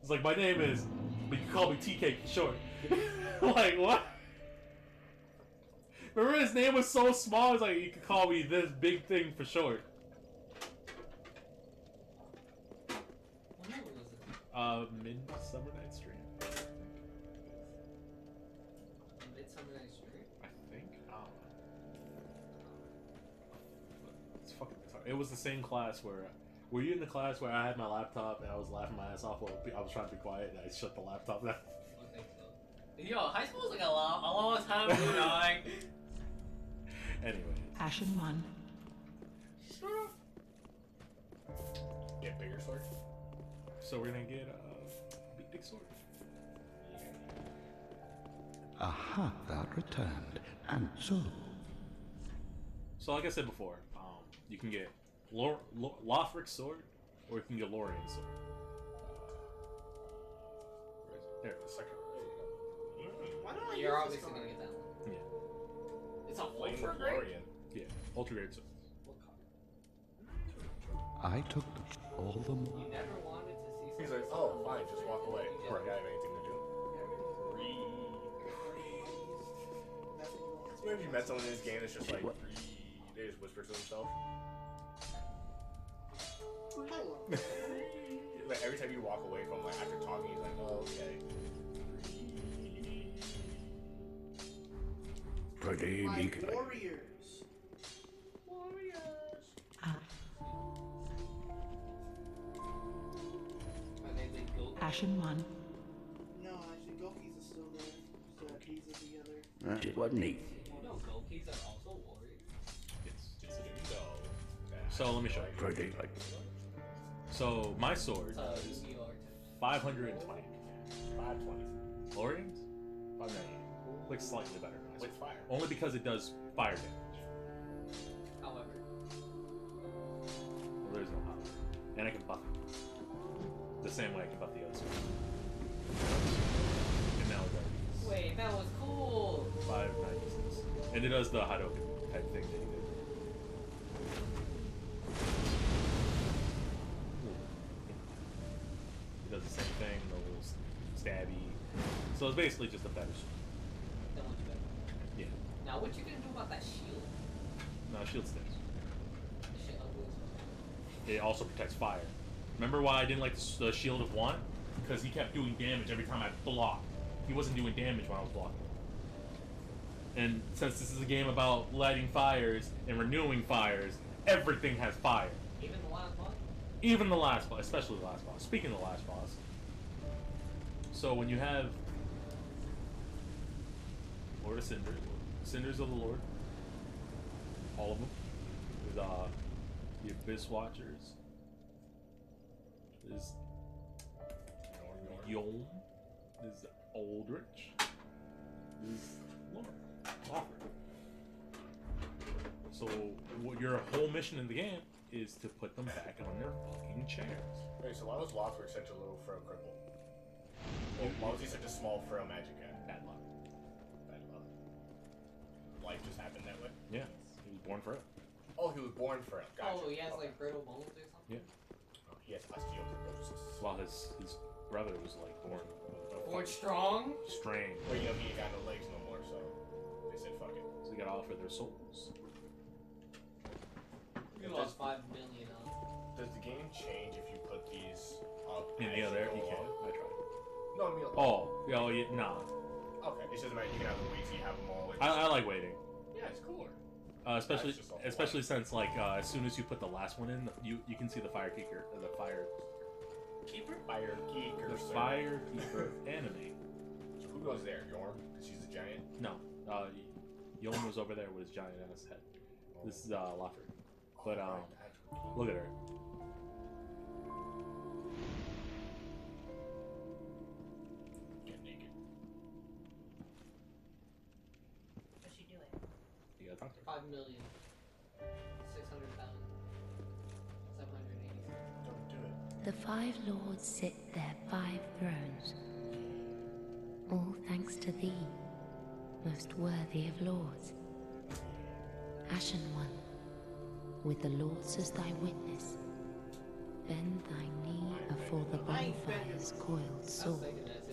It's like, my name is, but you can call me TK for short. Like, what? Remember his name was so small, it's like, you could call me this big thing for short. What number was it? Midsummer Night's Dream. Midsummer Night's Dream? I think. It's fucking retarded. It was the same class where... Were you in the class where I had my laptop and I was laughing my ass off while I was trying to be quiet and I shut the laptop down? I think so. Yo, high school was like a long time ago, dog. Anyways. Ashen 1. Get bigger sword. So we're gonna get a big dick sword. Aha, thou returned, and so. So like I said before, you can get Lothric's sword, or you can get Lorian's sword. There, the second. Why don't I You're use obviously this gonna card? get that one. Yeah. It's a Flame ultra of great. Lorien. Yeah, ultra great sword. What card? I took all the You more. never wanted to see something. He's like, oh, fine, just walk away. Yeah. Right. I have anything to do. So maybe you met someone in this game that's just like, they just whisper to himself. Hello. Like every time you walk away from like after talking, he's like, oh, okay. Pretty My meek. warriors. My name's like Goku. Ashen 1. No, actually, Goki's is still there. So that piece is together. It wasn't neat. Oh no, Gokis are also warriors. Yes. So, So let me show you. Pretty like. So my sword is You are 520. 520. Lorian's 590. Like slightly better. than my sword. With fire. Only because it does fire damage. However, Well, there's no power. And I can buff it. The same way I can buff the other sword. And now it does wait, that was cool. 596. And it does the Hadoken type thing that he did. It does the same thing, the little stabby. So it's basically just a better sword. That one's better. Yeah. Now, what you gonna do about that shield? No, shield sticks. The shit ugly as fuck. It also protects fire. Remember why I didn't like the Shield of Want? Because he kept doing damage every time I blocked. He wasn't doing damage when I was blocking. And since this is a game about lighting fires and renewing fires, everything has fire. Even the last boss? Even the last boss, especially the last boss. Speaking of the last boss. So when you have Lord of Cinders, Cinders of the Lord, all of them, with the Abyss Watchers, there's Yolm, there's Aldrich, there's Lawford. So your whole mission in the game is to put them back on their fucking chairs. Wait, so why was Lothric such a little fro cripple? Well, why was he such a small fro magic guy? Bad luck. Bad luck. Life just happened that way? Yeah, he was born for it. Oh, he was born fro. Gotcha. Oh, he has Okay. like brittle bones or something? Yeah. Oh, he has osteoporosis. While his brother was like born Born strong? strained. Well, you know, he ain't got no legs no more, so they said fuck it. So they gotta offer their souls. We lost 5 million on. Does the game change if you put these up? In the as other, go you can. along? I tried. No, I mean, Oh, yeah, nah. okay. It's just about you can have the weights, you have them all. I like waiting. Yeah, it's cooler. Especially That's just a whole especially since like as soon as you put the last one in, you can see the fire keeper, the fire Keeper? Fire Keeper. the sir. fire keeper animate. So who goes there? Yorm? Because she's a giant? No, Yolm was over there with his giant ass head. This is Lothric. But look at her. Get naked. What's she doing? You gotta talk to her. 5 million. 600,000. 786. Don't do it. The 5 lords sit their 5 thrones, all thanks to thee, most worthy of lords. Ashen One, with the lords as thy witness, Bend thy knee afore the bonfire's coiled I was sword, thinking that too.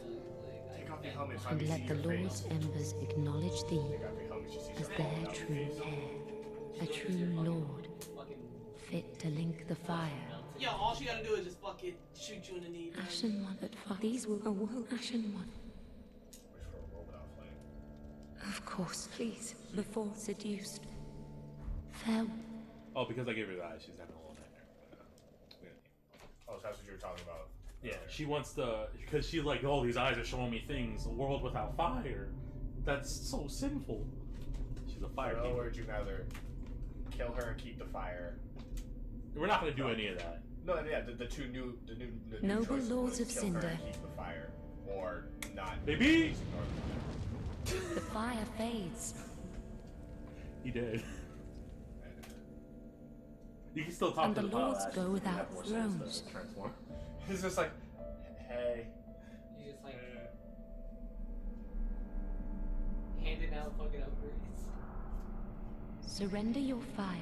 Like, Take off your helmet so I and can see let the your Lord's face. embers acknowledge thee Take off your helmet so you see as something their about your true face. heir, a true lord, fucking fit to link the fire. melted. Yo, all she gotta do is just fucking shoot you in the knee. man. Ashen one at fire. These were a woe, Ashen one. Wish for a world without flame. Of course, please, before seduced. Farewell. Oh, because I gave her the eye, she's having a little nightmare. Oh, so that's what you were talking about. Yeah, earlier. she wants to, because she's like, oh, these eyes are showing me things. A world without fire. That's so sinful. She's a fire In other keeper. words, you can either kill her and keep the fire. We're not gonna do any of that. No, yeah, the new Noble choices lords was of kill her Cinder. and keep the fire, or not. Baby! Just ignore the fire. The fire fades. He did. You can still talk And to the the pile lords ash, go you have without more souls to thrones. transform. He's just like, hey. You just like handing out fucking upgrades. Surrender your fires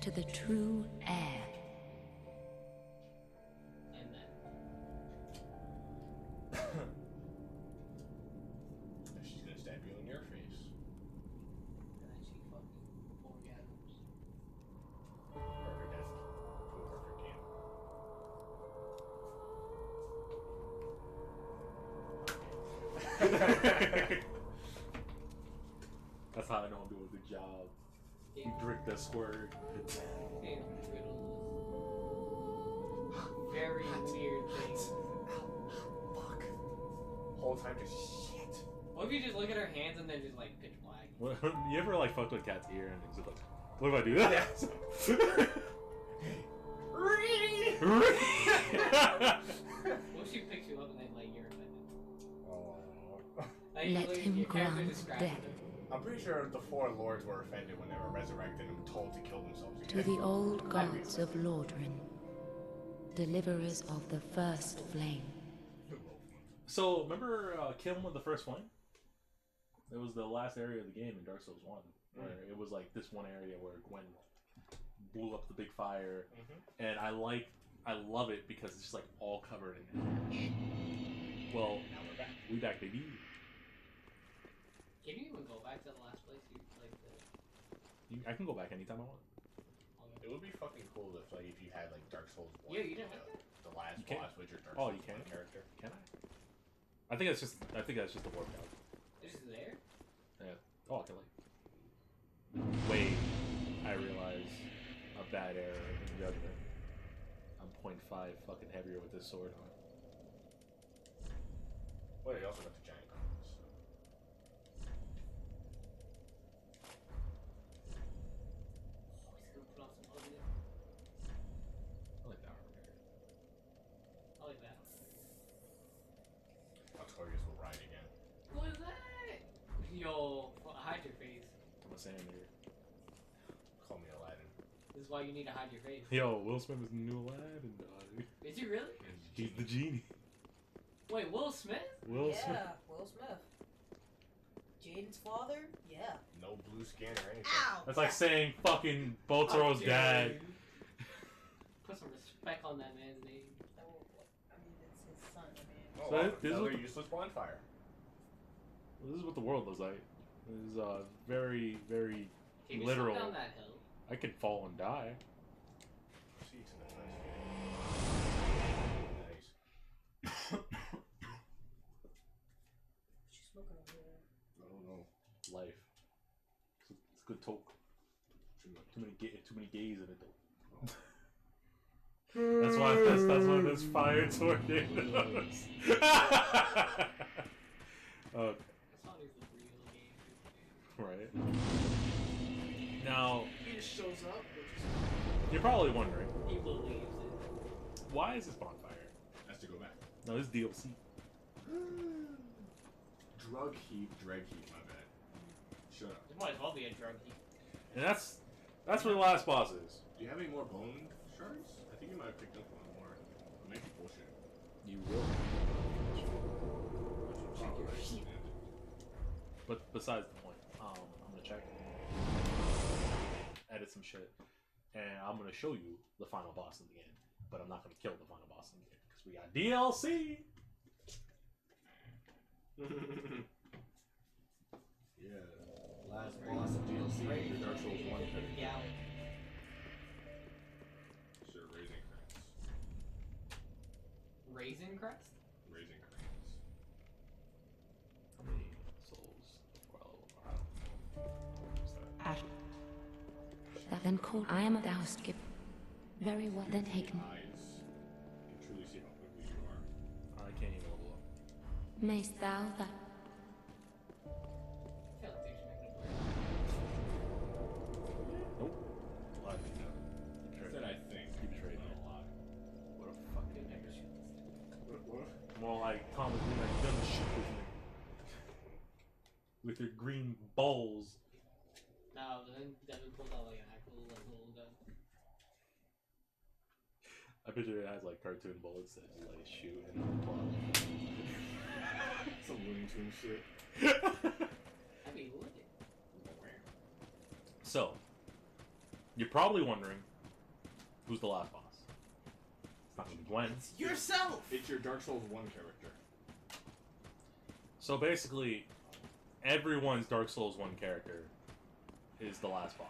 to the true heir. And then She's gonna stab you in your face. she fucking orgasms. Perfect death. To a perfect game. That's how I know I'm doing a good job. You drink the squirt. Damn, very weird thing. Fuck. Whole time just shit. What if you just look at her hands and then just like pitch black? You ever like fucked with cat's ear and it's just like, what if I do that? What if she picks you up and then like you're offended? Oh. Like, Let like, him your character grant just scratches death. her. I'm pretty sure the four lords were offended when they were resurrected and told to kill themselves To again. the old gods of Lordran, deliverers of the first flame. So, remember Kiln with the First Flame? It was the last area of the game in Dark Souls 1. Where it was like this one area where Gwen blew up the big fire. And I love it because it's just like all covered in ash. Well, Now we're back. we back, baby. Can you even go back to the last place you like the? I can go back anytime I want. It would be fucking cool if you had like Dark Souls 1. Yeah, you didn't have that? The last You can. boss with your Dark Oh, Souls you can? 1 character. Can I? I think that's just a workout. It's just there. Yeah. Oh, I can like. Wait, I realize a bad error in judgment. I'm 0.5 fucking heavier with this sword on. Well, you also got the giant guns. Oh, he's gonna put on some ugly. I like that armor. I like that. Artorias will ride again. What is that? Yo, hide your face. I'm a sand nigger. Call me Aladdin. This is why you need to hide your face. Yo, Will Smith is the new Aladdin, dog. Is he really? He's the genie. Wait, Will Smith? Will Smith. Yeah, Will Smith. Jaden's father? Yeah. No blue skin or anything. Ow! That's like saying fucking Botaro's dad. Put some respect on that man's name. I mean, it's his son. I mean, Oh, So wow, this is another what- useless bonfire. This is what the world looks like. This is very, very Can you literal. slow down that hill? I could fall and die. See, it's in the nice. what you smoking over there? I don't know. Life. It's good talk. Too many gays in it though. That's why there's fire tornadoes. Okay. That song is the real game. Right. Now, He just shows up. you're probably wondering, He believes it. why is this bonfire? Has to go back. No, this is DLC. Drug heap, drag heap, my bad. Shut up. It might as well be a drug heap. And that's where the last boss is. Do you have any more bone shards? I think you might have picked up one more. I'm making bullshit. You will. Check your sheet. But besides the point, I'm gonna check. Edit some shit. and I'm gonna show you the final boss in the game. But I'm not gonna kill the final boss in the game because we got DLC. Yeah. Last boss of DLC. Your Dark Souls 1 character. Yeah. Sir, Raising Crest. Raisin Crest? Raising Crest. How many souls? Then call I am a doused gift. Very well then taken. Eyes can truly see how ugly you are. I can't even level up. Mayst thou that I feel like they should make it Nope. Lie to me now. I said I think. You betrayed me. Not a lot. What a fucking weird. nigga. What? More like Thomas being like, done the shit with me. With your green balls. No, then Devin pulled out like an actual like little gun. I picture it has like cartoon bullets that just let it shoot and then plot. Some Looney Tunes shit. I mean, look at So, you're probably wondering, who's the last boss? It's not gonna be Gwen. Yourself! It's your Dark Souls 1 character. So basically, everyone's Dark Souls 1 character is the last boss.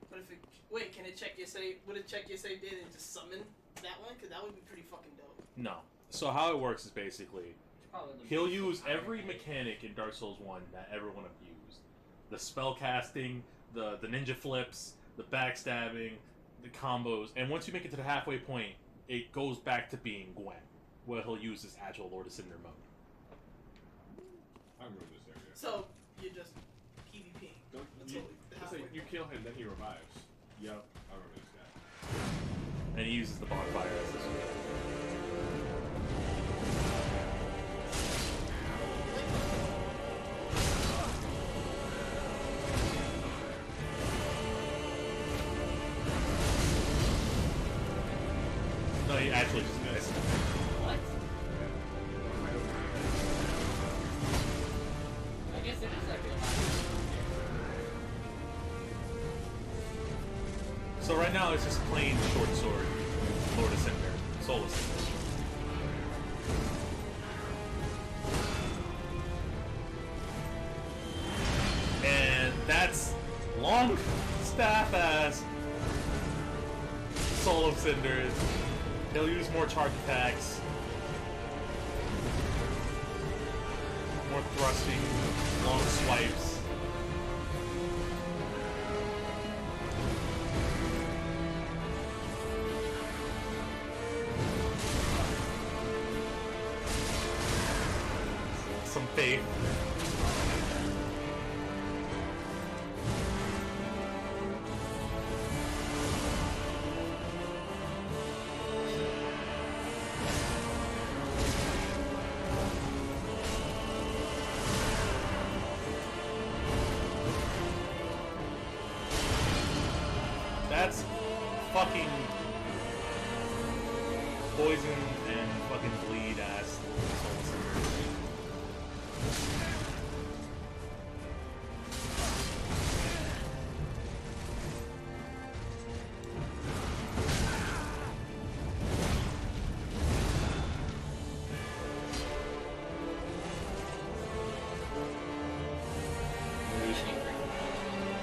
But if it, wait, can it check your save? Would it check your save data and just summon that one? Because that would be pretty fucking dope. No. So how it works is basically, probably the he'll basic use Iron every Man. mechanic in Dark Souls 1 that everyone abused. The spell casting, the ninja flips, the backstabbing, the combos, and once you make it to the halfway point, it goes back to being Gwen, where he'll use his actual Lord of Cinder mode. I remember this area. So, you're just PvPing. Don't That's you, all it's halfway like you kill him, then he revives. Yep, I remember this guy. And he uses the bonfire as his sword. No, he actually just missed. What? I guess it is like a So right now it's just plain short sword, Lord of Cinder, Soul of Cinder. And that's long staff ass Soul of Cinders. He'll use more charge attacks, more thrusting, long swipes. Some faith. That's fucking poison and fucking bleed ass Soul Cinder.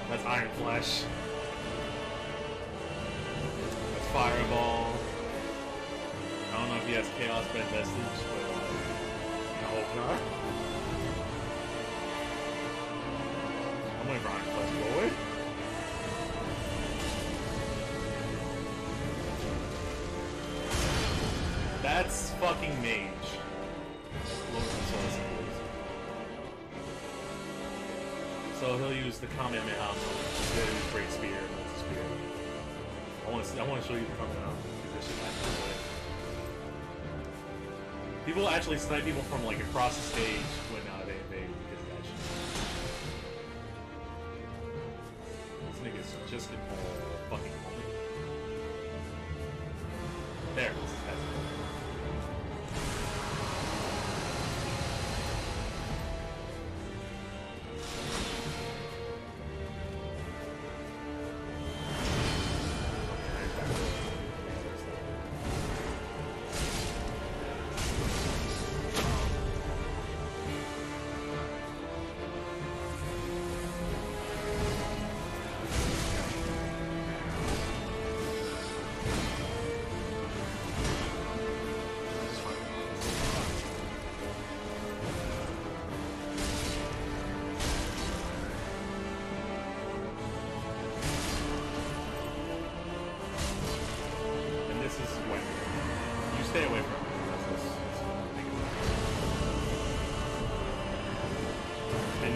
That's Iron Flesh. That's Fireball. I don't know if he has Chaos Bed Vestige, but I hope not. I'm waiting for Iron Flesh to go away. That's fucking Mage. Lord of Soul Symbols. So he'll use the Kamehameha mode. He'll use Great Spear and Lance Spear. I want to show you the Kamehameha because this shit actually play. People actually snipe people from like across the stage when they invade because of that shit. This nigga's just in fucking moment. There, that's it.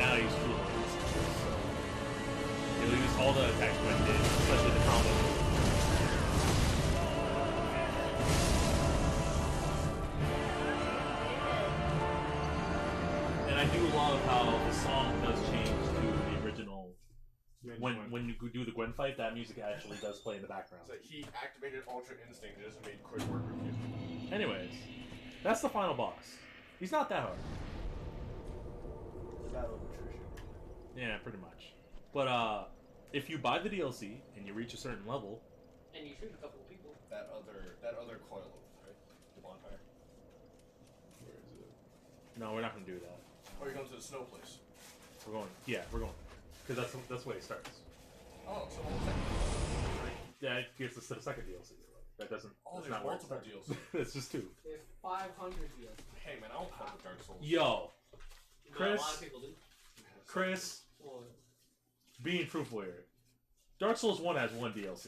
now he's truly invincible. So he'll use all the attacks Gwen did, especially the combo. And I do love how the song does change to the original. When you do the Gwen fight, that music actually does play in the background. So he activated Ultra Instinct and just made quick work with you. Anyways, that's the final boss. He's not that hard. Battle of attrition. Yeah, pretty much. But if you buy the DLC and you reach a certain level, And you shoot a couple of people. That other coil oath, right? The bonfire. where is it? No, we're not gonna do that. Or you going to the snow place. We're going. Yeah, we're going. Because that's the way it starts. Oh, so what was that? Yeah, it gets us to the second DLC. That doesn't. Oh, that's there's not where it multiple starts. DLC. It's just two. There's 500 deals. Hey man, I don't fuck with Dark Souls. Yo, A Chris. lot of people do. Chris, Well, being truthful here, Dark Souls 1 has one DLC.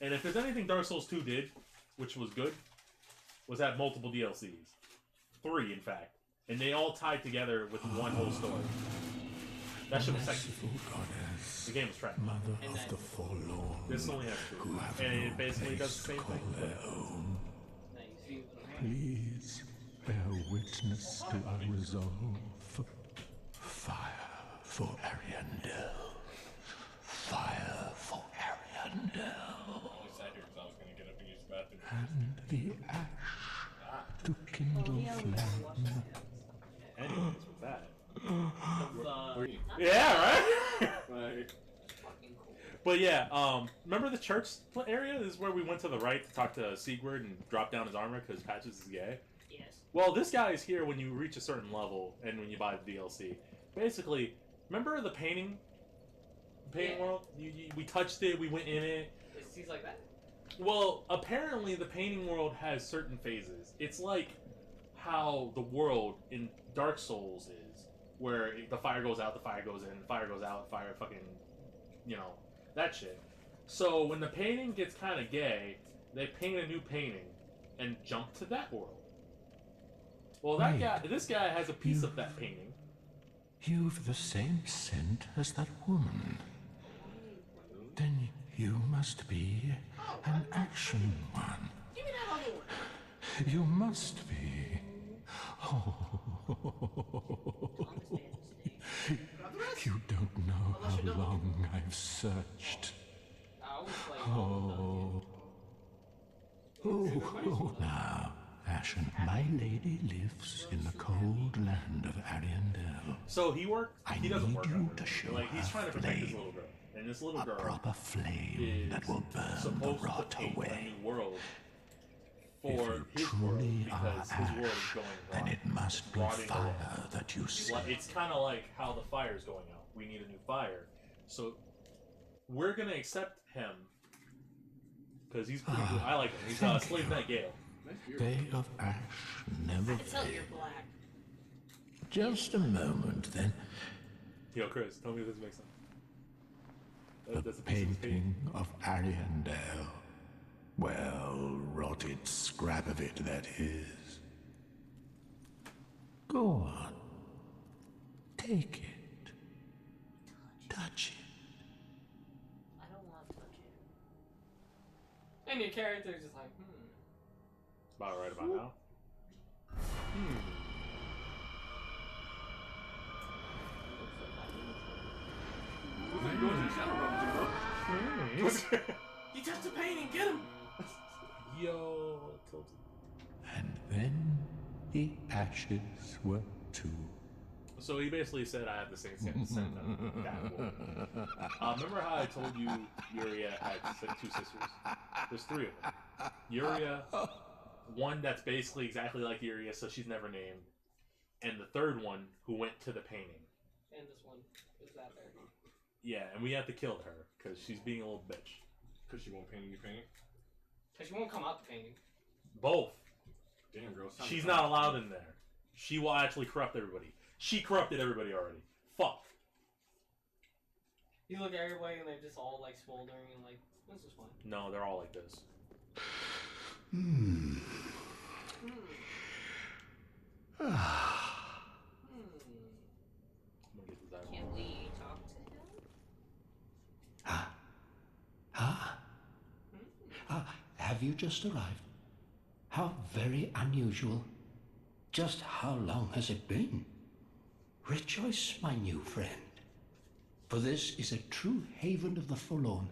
And if there's anything Dark Souls 2 did, which was good, was have multiple DLCs. 3, in fact. And they all tied together with one whole story. That shit was sexy. The game was trash. Mother And of that- the forlorn, This only has 2. who have And no it basically does place the same to call thing. their own. now you see what I'm saying? Please bear witness to our resolve. Fire for Ariandel. Fire for Ariandel. I only sat here because I was going to get up and use the bathroom. And the ash to kindle flame. Anyways, with that. The, Yeah, right? Like, fucking cool. But yeah, remember the church area? This is where we went to the right to talk to Sigurd and drop down his armor because Patches is gay. Yes. Well, this guy is here when you reach a certain level and when you buy the DLC. Basically, remember the painting? Painting Yeah. world? We touched it, we went in it. He's like that? Well, apparently the painting world has certain phases. It's like how the world in Dark Souls is, where the fire goes out, the fire goes in, the fire goes out, fire fucking, you know, that shit. So when the painting gets kind of gay, they paint a new painting and jump to that world. Well, that Wait. guy, this guy has a piece of that painting. You've the same scent as that woman. Then you must be an action one. Give me that other one. You must be. Oh. You don't know how long I've searched. I was like, Oh. Oh. Now, Ashen, my lady lives in the cold land of Ariandel. So he I doesn't need work you out. to show Like, he's her trying to protect his flame. little girl. And this little A girl proper flame is that will burn the supposed to rot paint away. a new world If for you his world truly are because his world is ash, going then wrong. it must be Rotting fire away. that you see. It's kind of like how the fire's going out. We need a new fire. So we're going to accept him because he's pretty good. I like him. He's Thank Slave you. Knight Gale. Day of Ash never I can tell you're fails. black. Just a moment, then. Yo, Chris, tell me if this makes sense. The That's a piece of his painting of Ariandel. Well, rotted scrap of it, that is. Go on. Take it. Touch it. I don't want to touch it. and your character is just like, About right about now. You touched the painting, get him! Yo, tilted. And then the ashes were too. So he basically said I have the same scent of that woman. Remember how I told you Yuria had two sisters? There's 3 of them. Yuria, one that's basically exactly like Yuria, so she's never named, and the third one who went to the painting. and this one is that there. Yeah, and we have to kill her because she's being a little bitch. Because she won't paint a new painting. Because she won't come out the painting. Both. Damn, girl. sounds She's like- not allowed in there. She will actually corrupt everybody. She corrupted everybody already. Fuck. You look at everybody and they're just all like smoldering and like, this is fine. No, they're all like this. I'm gonna get this have you just arrived? How very unusual. Just how long has it been? Rejoice, my new friend, for this is a true haven of the forlorn,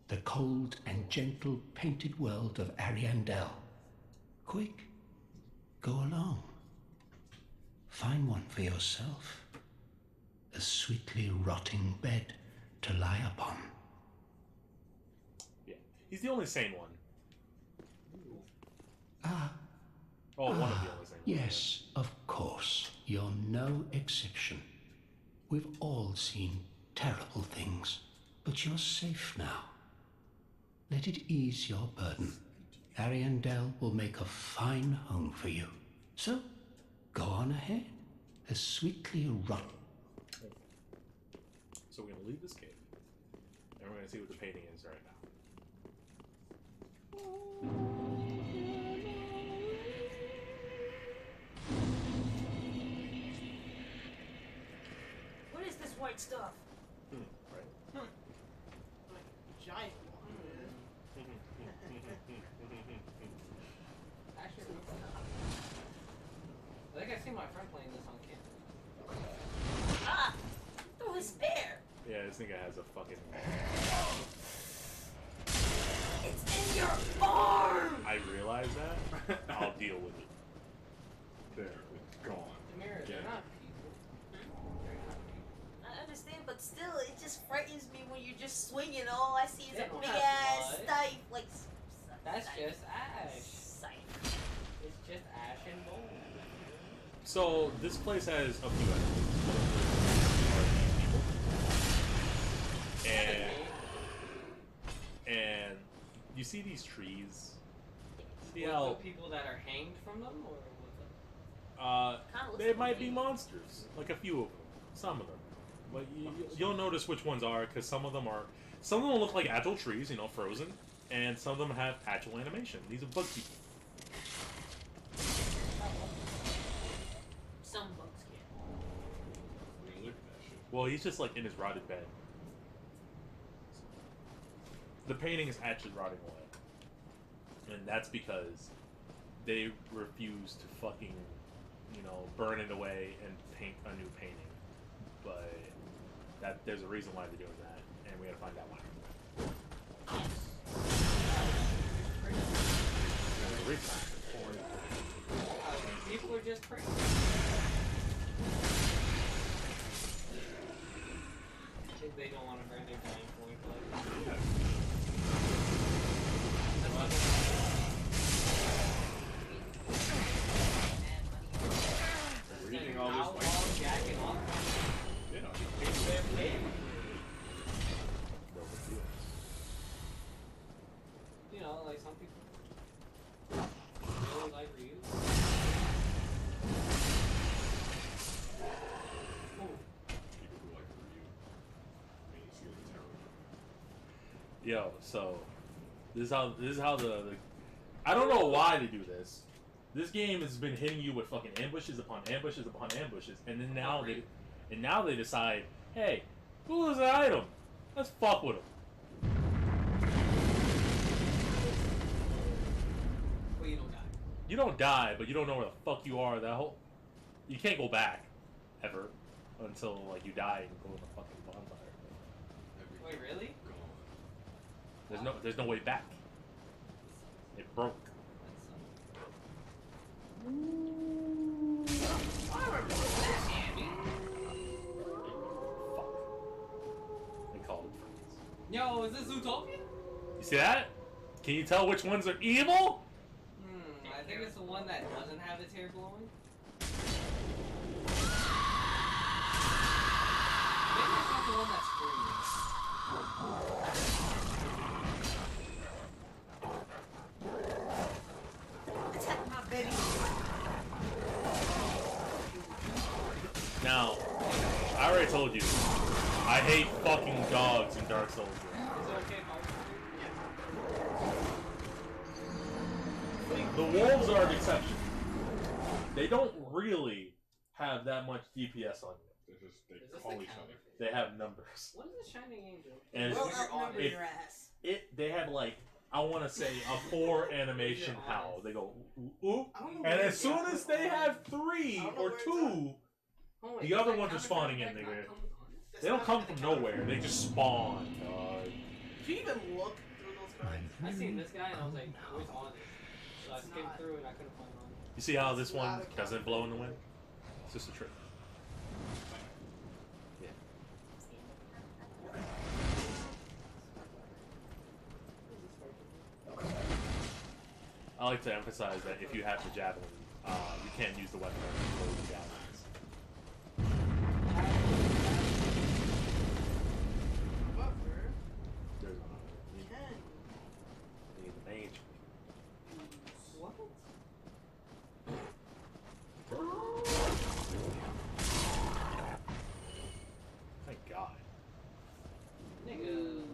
the cold and gentle painted world of Ariandel. Quick, go along. Find one for yourself, a sweetly rotting bed to lie upon. Yeah, he's the only sane one. Ah. Oh, one of the only sane ones. Yes, of course. You're no exception. We've all seen terrible things, but you're safe now. Let it ease your burden. Ariandel will make a fine home for you. So, go on ahead, as sweetly rot. So we're gonna leave this cave, and we're gonna see what the painting is right now. What is this white stuff? Right. Like giant one. Actually, I think I see my friend playing this on camera. Ah! Throw his spear! Yeah, this nigga has a fucking. It's in your arm! I realize that. I'll deal with it. There, it's gone. The mirrors, they're Again. not people. They're not people. I understand, but still, it just frightens me when you're just swinging. All I see is They a don't big have ass blood. scythe. Like, That's scythe. just ash. Scythe. It's just ash and bone. So this place has a few enemies. And you see these trees? See What, how the people that are hanged from them, or what? they might be monsters, like a few of them, some of them. But you'll notice which ones are, because some of them look like actual trees, you know, frozen, and some of them have actual animation. These are bug people. Some bugs can. I mean, look at that shit. Well, he's just like in his rotted bed. The painting is actually rotting away, and that's because they refuse to fucking, you know, burn it away and paint a new painting. But there's a reason why they're doing that, and we gotta find out why. There's a reason. People are just crazy. They don't want to burn their giant point blood. Reading all How this long jacking off? you know, They're paid. You know, like some people really like Ryu. people who like review. I mean, you see the terror. Yo, so this is how the I don't know why they do this. This game has been hitting you with fucking ambushes upon ambushes upon ambushes, and then now they decide, hey, who is an item? Let's fuck with them. Well, you don't die. You don't die, but you don't know where the fuck you are. You can't go back ever until like you die and go to the fucking bonfire. Wait, really? Gone. There's no way back. It broke. I remember this, Andy. Fuck. They called it friends. Yo, is this Zootopia? You see that? Can you tell which ones are evil? I think it's the one that doesn't have its hair blowing. Maybe it's not the one that screams. Attack my baby. Now, I already told you, I hate fucking dogs in Dark Souls. Is it okay if The wolves are an exception. They don't really have that much DPS on you. They Is this call the each counter? other. They have numbers. What is this Shining Angel? And Well, it's- outnumber it- your ass. They have like I want to say a poor animation howl. They go ooh, ooh, I don't know and where as soon as they have 3 or 2, the other ones are spawning in. They don't come from nowhere. They just spawn. Can you even look through those cards? I seen this guy and I was like, where's honest? So I skimmed through and I couldn't find honest. You see how this one doesn't blow in the wind? It's just a trick. Yeah. I like to emphasize that if you have the javelin, you can't use the weapon to load the javelins. There's need the mage. What? Thank God. Nigga,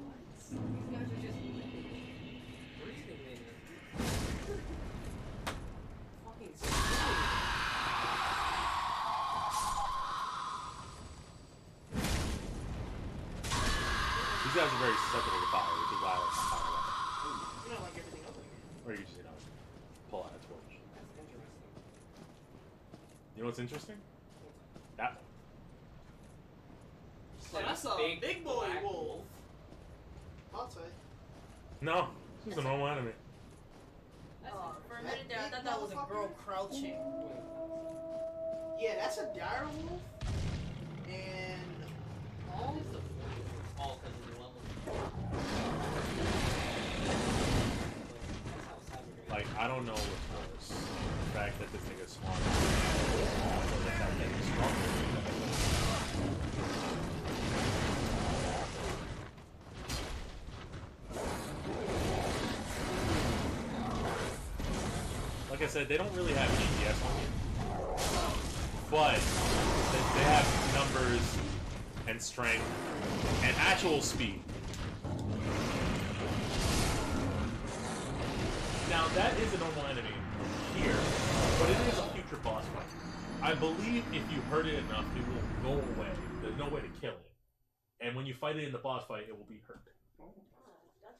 these guys are just breathing nigga. Fucking stupid. These guys are very susceptible to fire, which is why I like my fire weapon. You don't like everything else in here. Or you just, pull out a torch. That's interesting. You know what's interesting? That one. So that's a big boy black wolf. I'll say. No, this is a normal enemy. Oh, for a minute there, I thought that was a girl crouching. Yeah, that's a dire wolf. And All is the all because of the level. That's how cyber. Like, I don't know what's worse. The fact that this nigga spawned. Or the fact that he's strong. Like I said, they don't really have GPS on you. But they have numbers and strength and actual speed. Now that is a normal enemy here, but it is a future boss fight. I believe if you hurt it enough, it will go away. There's no way to kill it. And when you fight it in the boss fight, it will be hurt. That's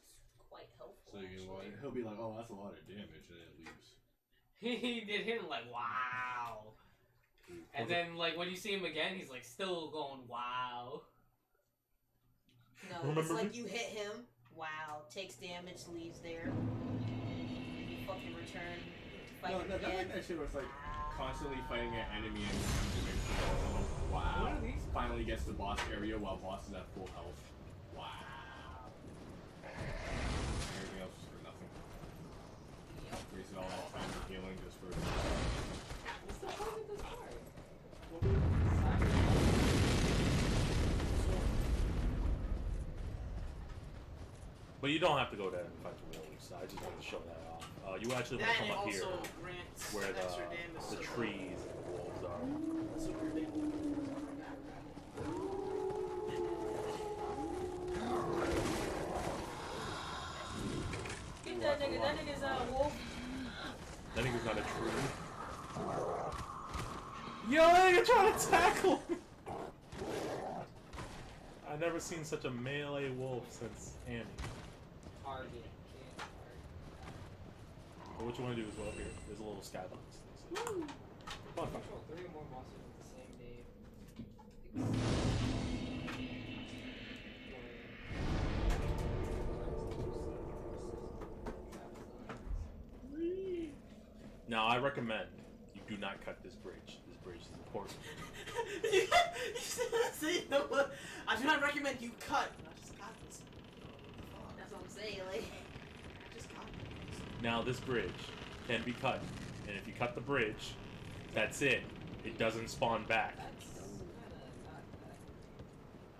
quite helpful. So you know what? He'll be like, oh, that's a lot of damage, and it leaves. He did him like wow. And then like when you see him again, he's like still going wow. No, Remember it's like me? you hit him, wow, takes damage, leaves there. You fucking return, fight No, him that again. like that shit was like Wow. constantly fighting an enemy and wow. What are these? Finally gets to the boss area while boss is at full health. Wow. Everything else is for nothing. Wasted all that time for healing just for. What's the point of this part? But you don't have to go there and fight the wolves. I just wanted to show that off. You actually want to come up here also grants where extra damage the to trees and the wolves are. super damage. Get that nigga, that nigga's a wolf. That nigga's not a tree. Yo, that nigga trying to tackle me! I've never seen such a melee wolf since Annie. Target. But what you want to do is go up here. There's a little skybox. Come on, fuck. Control 3 or more monsters at the same day. Now, I recommend you do not cut this bridge. This bridge is important. See, no, what? I do not recommend you cut. I just got this. That's what I'm saying, like. I just got this. Now, this bridge can be cut. And if you cut the bridge, that's it. It doesn't spawn back. That's kind of not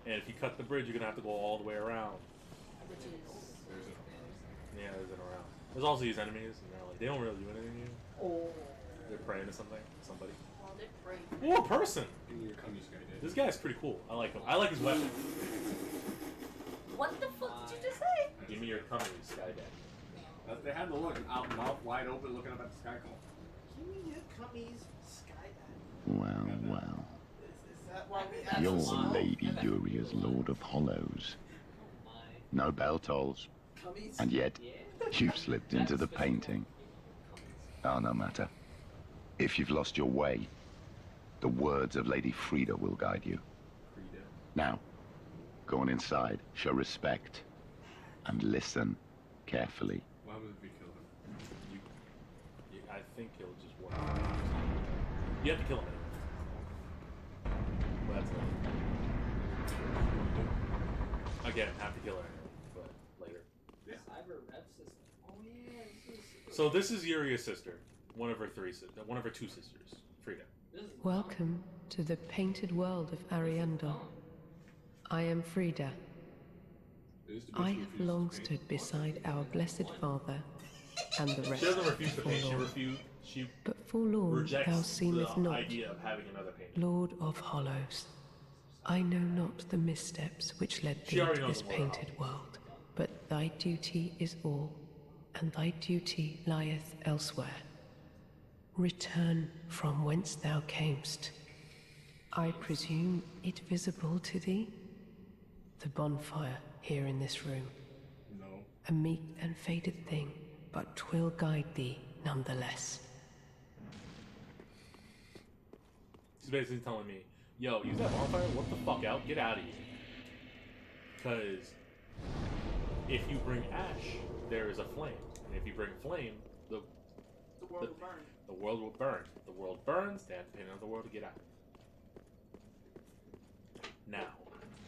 that. And if you cut the bridge, you're going to have to go all the way around. Which is. Yeah, there's an around. There's also these enemies, and they're like, they don't really do anything to you. Oh. They're praying to something, somebody. Oh, they're brave. Ooh, a person! Give me your cummy sky dead. This guy's pretty cool. I like him. I like his weapon. What the fuck did you just say? Give me your cummy, Skydeck. They had the look out, mouth wide open, looking up at the sky call. Give me your cummies, skydive. Well, well. Is that why we have You're some Lady Uria's Lord of Hollows. Oh my. No bell tolls. cummies? And yet, Yeah. You've slipped into the painting. Oh, no matter. If you've lost your way, the words of Lady Frida will guide you. Frida. Now, go on inside, show respect, and listen carefully. What happens if we kill him? I think he'll just walk. You have to kill him. Well, that's it. Again, have to kill her, but later. Yeah. Cyber rep system. Oh yeah. So this is Yuria's sister, one of her two sisters, Frida. Welcome to the painted world of Ariandel. I am Frida. I have long stood beside our blessed father and the rest. She doesn't refuse to paint. But forlorn rejects thou seemest the not, idea of having another painting. Lord of Hollows. I know not the missteps which led She thee already to knows this the word. painted world, but thy duty is all, and thy duty lieth elsewhere. Return from whence thou camest. I presume it visible to thee? The bonfire here in this room. No. A meek and faded thing, but 'twill guide thee nonetheless. She's basically telling me, yo, use that bonfire, what the fuck out, get out of here. Because if you bring ash, there is a flame. And if you bring flame, The world will burn. the world will burn. The world burns, they have to paint another world to get out. Now.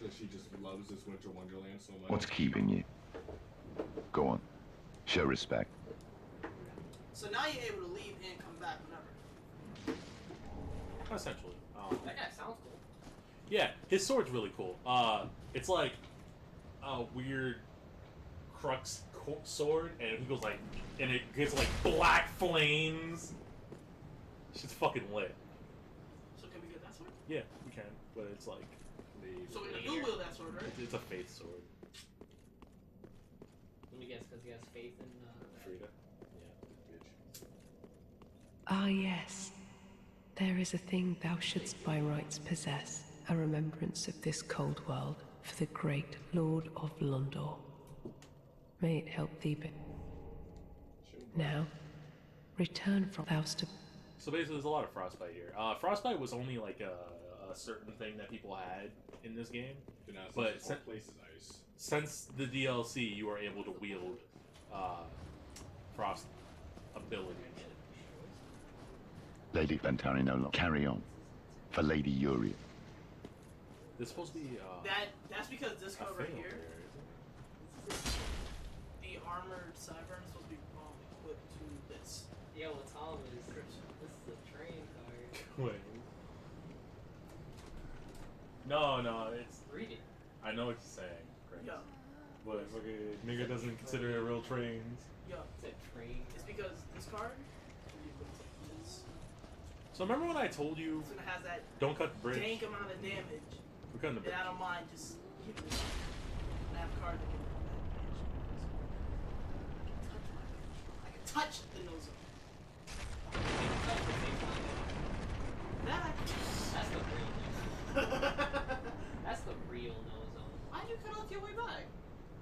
So she just loves this winter wonderland so much. What's keeping you? Go on, show respect. So now you're able to leave and come back whenever. Essentially. That guy sounds cool. Yeah, his sword's really cool. It's like a weird crux sword, and he goes like, and it gets like black flames. Shit's fucking lit. So can we get that sword? Yeah, we can, but it's like So we do wield that sword, right? it's a faith sword. Let me guess, because he has faith in Frida. Ah yes, there is a thing thou shouldst by rights possess, a remembrance of this cold world for the great Lord of Londor. May it help thee be. Now, return from thous to... So basically, there's a lot of frostbite here. Frostbite was only like a certain thing that people had in this game, but since the DLC, you are able to wield frost abilities. Lady Ventari no longer. Carry on. For Lady Yuria. This is supposed to be That's because this a card right thing here, over there, the armored Cybern is supposed to be equipped to this. Yo, Tom is. This is a train card. Wait. No, it's... Read it. I know what you're saying, Chris. Yeah. But okay, nigga doesn't consider it real trains. Yeah. It's a train. It's because this card can be equipped to this. So remember when I told you, So it has that don't cut the bridge? dank amount of damage. We're cutting the bridge. And I don't mind just hitting it. I have cards that can do that. I can touch the nose of it. That I can. That's the real That's the real no zone. Why'd you cut off your way back?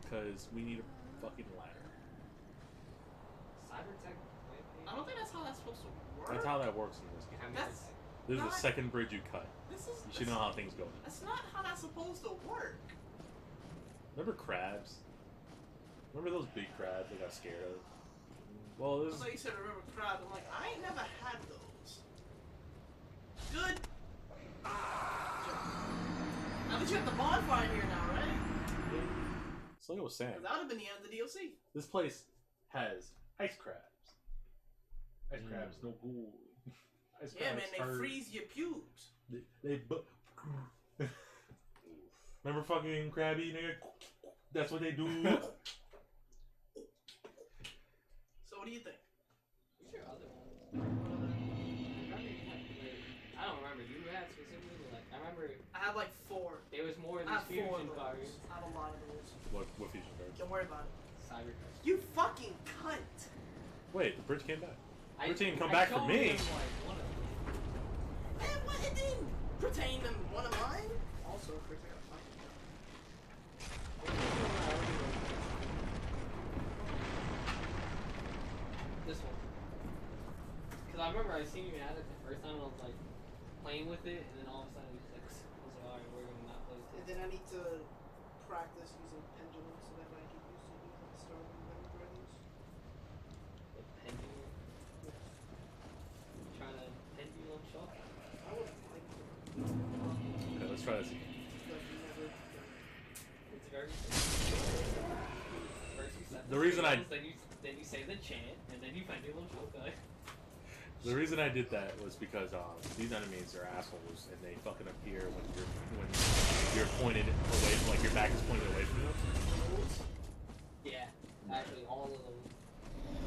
Because we need a fucking ladder. Cybertech. I don't think that's how that's supposed to work. That's how that works in this game. That's This is not- the second bridge you cut. This is. You should know how things go. That's not how that's supposed to work. Remember crabs? Remember those big crabs I got scared of? Well, I this is... thought you said remember crowd. I'm like, I ain't never had those. Good. Now that you have the bonfire here now, right? So like I was saying, That would have been the end of the DLC. this place has ice crabs. Ice crabs, no good. Ice Yeah, man, crabs they hurt. freeze your pubes. Remember fucking Krabby, nigga? That's what they do. So what do you think? What's your other one? I don't remember. You had specifically like I remember. I have like 4. There was more of I these have 4 of fusion those. cards. I have a lot of those. What fusion cards? Don't worry about it. Cyber cards. You fucking cunt. Wait, the bridge came back. I- Bridge didn't come I back for showed me. him, like, one of them. Man, what? It didn't pertain to one of mine. Also, of course, I got fucking gun. remember I seen you at it the first time. I was like playing with it, and then all of a sudden I was like, alright, we're gonna not play with And it. then I need to practice using pendulum so that I can use it using Star Vileblood Brothers. The pendulum. Trying to pendulum shock. I would like to. Okay, let's try this again. But never done it. It's very simple. First you set The reason I- then you say the chant, and then you pendulum shock. The reason I did that was because these enemies are assholes and they fucking appear when you're pointed away, like your back is pointed away from them. Yeah, actually all of them.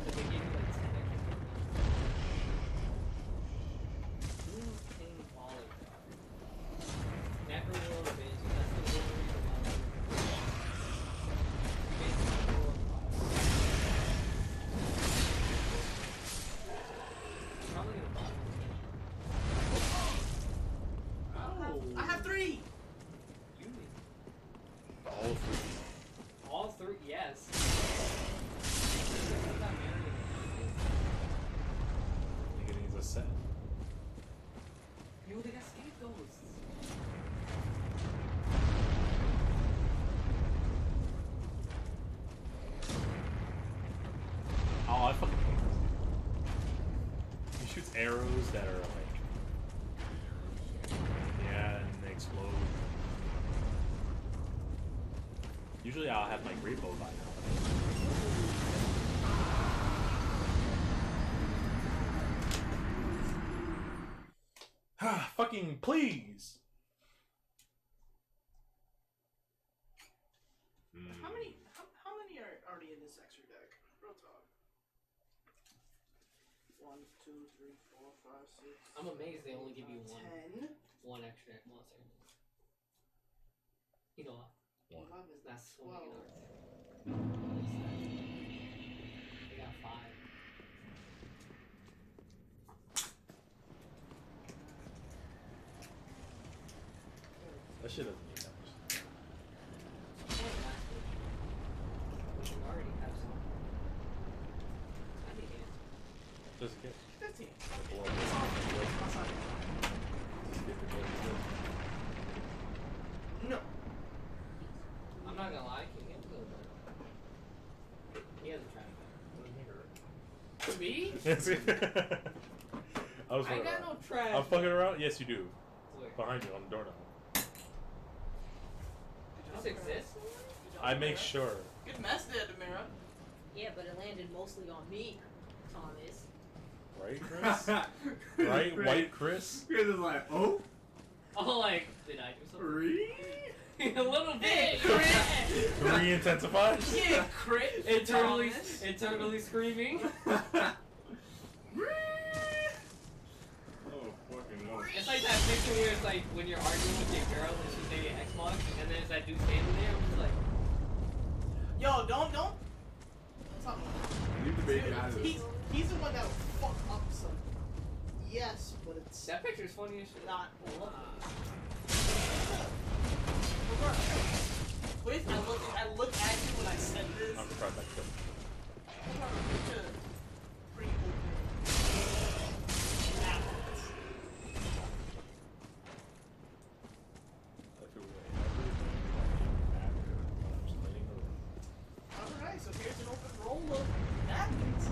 But they give you like 10 extra. Blue King Volley. Never will revenge. That's the only reason why I probably gonna buy it. I have 3! You need All three. all 3, yes. I think it needs a set. Yo, they got scapegoats. Oh, I fucking hate this. He shoots arrows that are like, yeah, and they explode. Usually I'll have my great bow by now. Fucking please! How many are already in this extra deck? Real talk. 1, 2, 3, 4, 5, 6. I'm amazed they only give you 10. one extra monster. You know what? 11. That's 20 12. yards. They got 5. That shit doesn't need that much. We should already have some. I think it. Just get 15. the blow. Just get the blow. No. I'm not gonna lie, King Ham's a little better. He has a trash bag. Me? I was I fucking got around. no trash. I'm fucking around? Yes, you do. Where? Behind you on the doorknob. This exists? I make sure. Good mess there, Demira. Yeah, but it landed mostly on me, Thomas. Right, Chris? Right? White Chris? Chris is like, oh, Oh, like, did I do something? 3? A little bit. Three intensifies? Yeah, crit. Eternally screaming. Oh, fucking no. It's like that picture where it's like when you're arguing with your girl and she's dating Xbox, and there's that dude standing there, and he's like, Yo, don't talk about Leave the baby out of it. this. He's the one that will fuck up some. Yes, but it's that picture's funny as shit. not. Wait, I looked at you when I said this. I'm surprised I could. Pretty open. I feel way after I'm just letting go. Alright, so here's an open roll of napkins.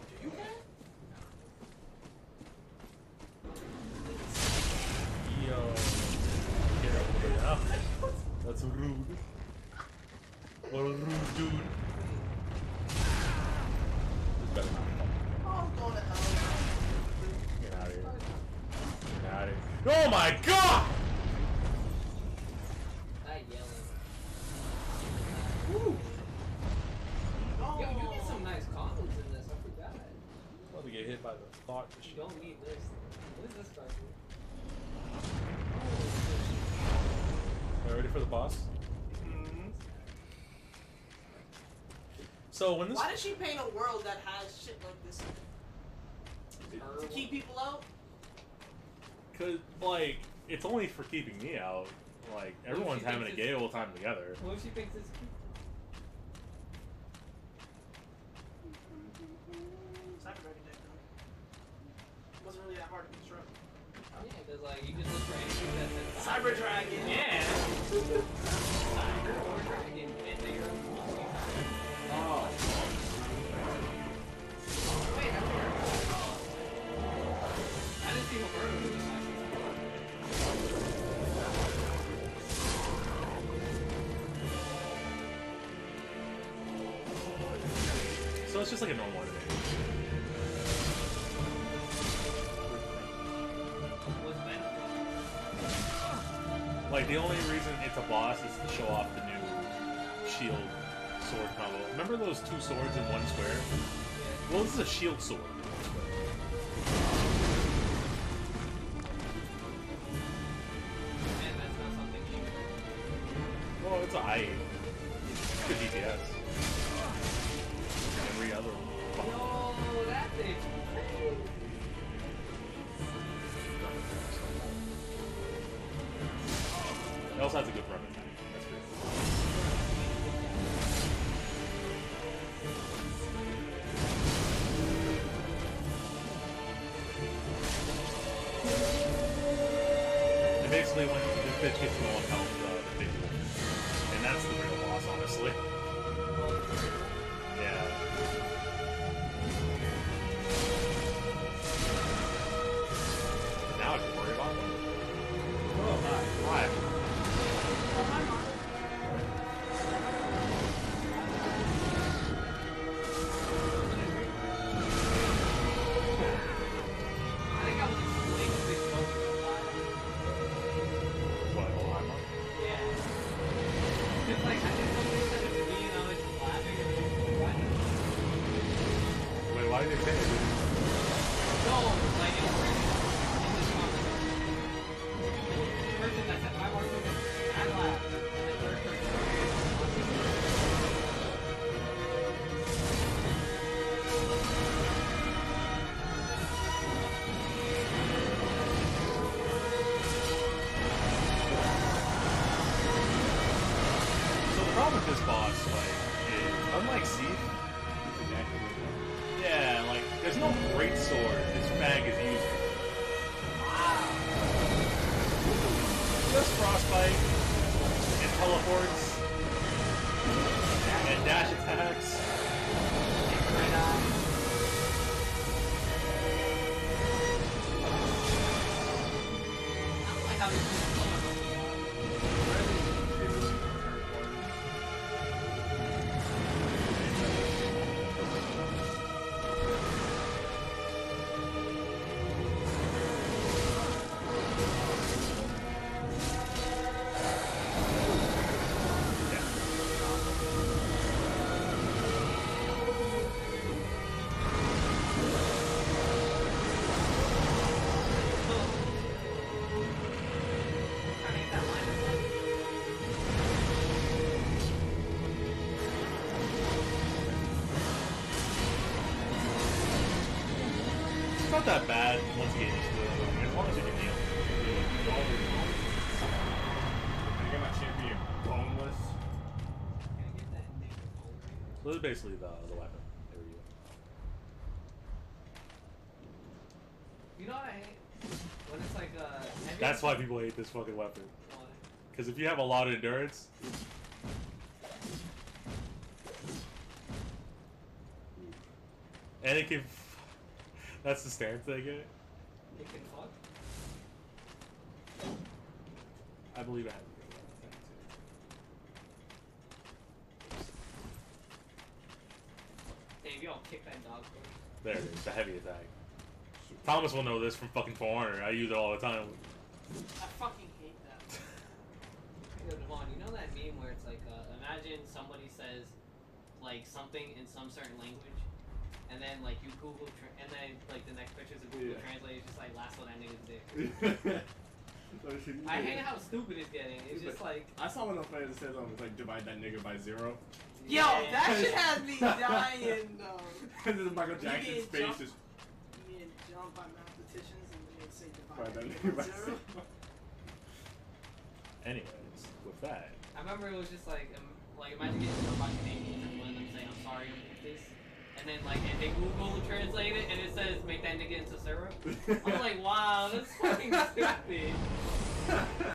Do you care? Yo. Get up there. That's rude. What a rude dude. This better not fall. Oh, I'm going to hell. Get out of here. Get out of here. Oh my god! That yelling. Woo! Yo, you get some nice combos in this, I forgot. Probably get hit by the thought. You don't need this. What is this card for? Are you ready for the boss? So when this Why does she paint a world that has shit like this in it? To keep people out? Cause like it's only for keeping me out. Like everyone's having a gay old time together. What if she thinks it's cute? wasn't really that hard to construct. Oh yeah, because like you just look for anything that says Cyber Dragon. Yeah. Cyber or dragon, and they're Oh. Wait, I'm here. I didn't see what bird was. So it's just like a normal anime. What's better? Like, the only reason it's a boss is to show off the new shield sword combo. Remember those two swords in one square? Well, this is a shield sword. Man, that's not something you... Well, it's a high. It's good DPS. Every other one. No, that thing's crazy. It also has a good run attack. That's pretty cool. And basically, when this bitch gets low on health, the big wolf. And that's the real boss, honestly. Yeah. Now I can worry about them. Oh, hi. I think I was explaining the big joke for a while. What, Ohio? Yeah. It's like, I think somebody said it to me and I was just laughing and I was like, what? Wait, why did they say it? No, like in this conversation. The person that said my work was I laughed. And the third person So the problem with this boss fight is, unlike Seath, yeah, like, there's no great sword this fag is using. Just frostbite, and teleports, and dash attacks. red eye. I don't like how this is It's not that bad once you get used to it, like, as long as you can heal. I get my champion boneless. So this is basically the weapon. There we go. You know what I hate? When it's like That's why people hate this fucking weapon. Why? Because if you have a lot of endurance, and it can. That's the stance they get. It can fuck. I believe it has. Dave, you don't kick that dog for me. There it is, the heavy attack. Thomas will know this from fucking For Honor. I use it all the time. I fucking hate that. Yo, Devon, you know that meme where it's like, imagine somebody says, like, something in some certain language, and then, like, you Google, and then, like, the next picture's a Google Translate, it's just like, last one I nigga's dick. I hate how stupid it's getting. It's just like... I saw one of those that says, it's like, divide that nigga by 0. Yo, that shit has me dying, though. And then Michael Jackson's face just... You get jumped by mathematicians and then they say By divide that that nigga by 0. 0. Anyways, with that. I remember it was just like imagine getting jumped by Canadians and one of them saying, I'm sorry, I'm with this. And then, like, and they Google translate it, and it says, make that nigga into syrup. I'm like, wow, that's fucking stupid.